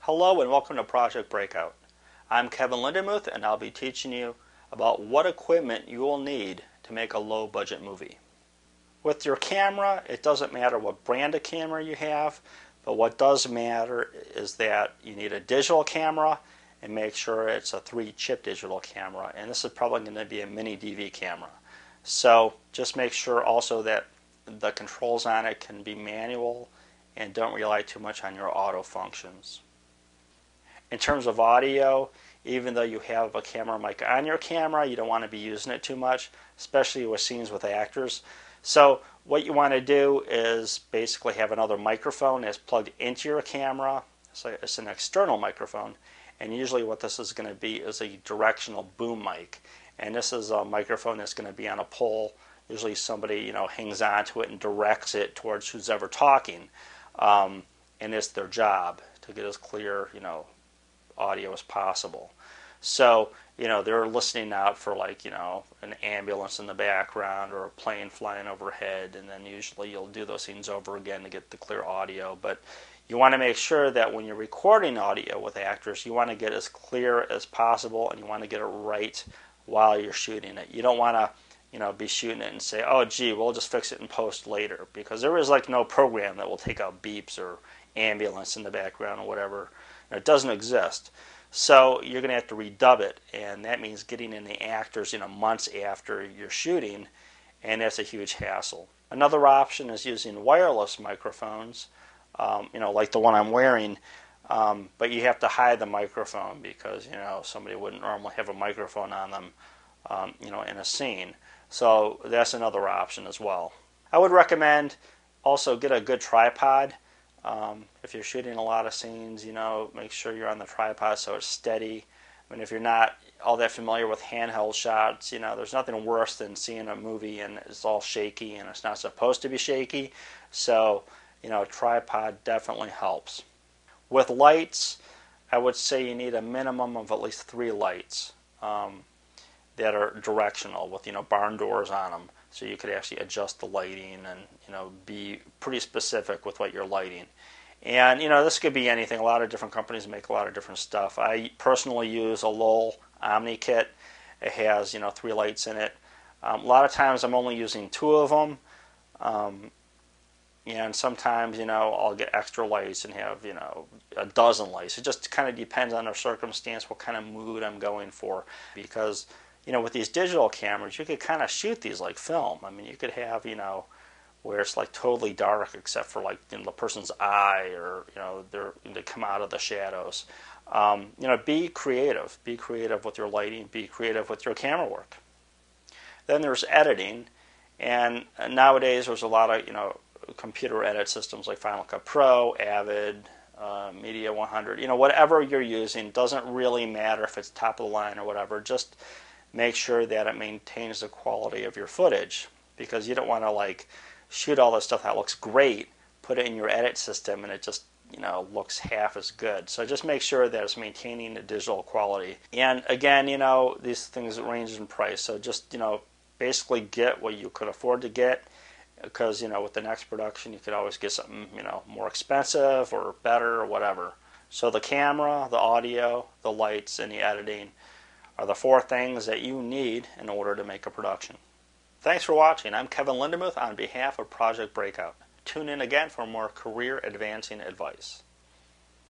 Hello and welcome to Project Breakout. I'm Kevin Lindemuth and I'll be teaching you about what equipment you will need to make a low budget movie. With your camera, it doesn't matter what brand of camera you have, but what does matter is that you need a digital camera and make sure it's a 3-chip digital camera, and this is probably going to be a mini DV camera. So just make sure also that the controls on it can be manual and don't rely too much on your auto functions. In terms of audio, even though you have a camera mic on your camera, you don't want to be using it too much, especially with scenes with actors. So what you want to do is basically have another microphone that's plugged into your camera. So it's an external microphone, and usually what this is going to be is a directional boom mic. And this is a microphone that's going to be on a pole. Usually somebody hangs onto it and directs it towards who's ever talking, and it's their job to get as clear audio as possible. So they're listening out for an ambulance in the background or a plane flying overhead, and then usually you'll do those scenes over again to get the clear audio. But you want to make sure that when you're recording audio with actors, you want to get as clear as possible, and you want to get it right while you're shooting it. You don't want to be shooting it and say, oh gee, we'll just fix it in post later, because there is no program that will take out beeps or ambulance in the background or whatever. It doesn't exist. So you're going to have to redub it, and that means getting in the actors months after you're shooting, and that's a huge hassle. Another option is using wireless microphones, like the one I'm wearing, but you have to hide the microphone because somebody wouldn't normally have a microphone on them in a scene. So that's another option as well. I would recommend also get a good tripod. If you're shooting a lot of scenes, make sure you're on the tripod so it's steady. I mean, if you're not all that familiar with handheld shots, there's nothing worse than seeing a movie and it's all shaky and it's not supposed to be shaky. So, a tripod definitely helps. With lights, I would say you need a minimum of at least 3 lights that are directional with, barn doors on them. So you could actually adjust the lighting and be pretty specific with what you're lighting. And this could be anything. A lot of different companies make a lot of different stuff. I personally use a Lowell Omni kit. It has 3 lights in it. A lot of times I'm only using 2 of them, and sometimes I'll get extra lights and have a dozen lights. It just kind of depends on the circumstance, what kind of mood I'm going for, because with these digital cameras, you could kind of shoot these like film. I mean, you could have, where it's totally dark except for the person's eye, or, they come out of the shadows. Be creative. Be creative with your lighting. Be creative with your camera work. Then there's editing. And nowadays there's a lot of, computer edit systems like Final Cut Pro, Avid, Media 100. Whatever you're using, doesn't really matter if it's top of the line or whatever. Just make sure that it maintains the quality of your footage, because you don't want to shoot all this stuff that looks great, put it in your edit system, and it just looks half as good. So just make sure that it's maintaining the digital quality. And again, these things range in price, so just basically get what you could afford to get, because with the next production you could always get something more expensive or better or whatever. So the camera, the audio, the lights, and the editing are the 4 things that you need in order to make a production. Thanks for watching. I'm Kevin Lindemuth on behalf of Project Breakout. Tune in again for more career advancing advice.